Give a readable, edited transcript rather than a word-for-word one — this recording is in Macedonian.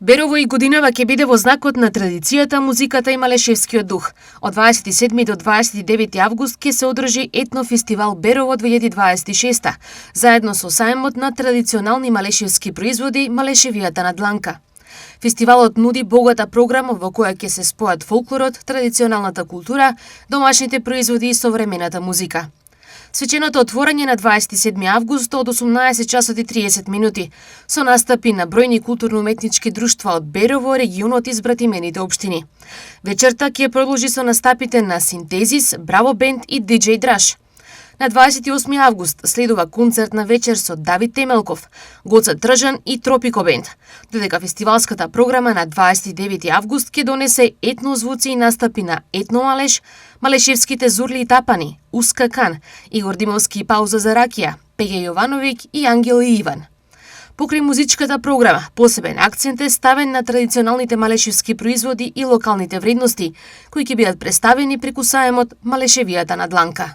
Берово и годинава ќе биде во знакот на традицијата, музиката и малешевскиот дух. Од 27 до 29 август ќе се одржи етнофестивал Берово 2026, заедно со сајмот на традиционални малешевски производи Малешевијата на дланка. Фестивалот нуди богата програма во која ќе се спојат фолклорот, традиционалната култура, домашните производи и современата музика. Свеченото отворање на 27 август од 18 часот и 30 минути, со настапи на бројни културно-уметнички друштва од Берово, регионот и избратимените општини. Вечерта ќе продолжи со настапите на Синтезис, Браво Бенд и DJ Драш. На 28 август следува концертна вечер со Давид Темелков, Гоца Тржан и Тропико Бенд, додека фестивалската програма на 29 август ќе донесе етнозвуци и настапи на Етномалеш, Малешевските Зурли и Тапани, Уска Кан, Игор Димовски и Пауза за ракија, Пеѓа Јовановиќ и Ангел и Иван. Покрај музичката програма, посебен акцент е ставен на традиционалните малешевски производи и локалните вредности, кои ќе бидат представени преку саемот Малешевијата на дланка.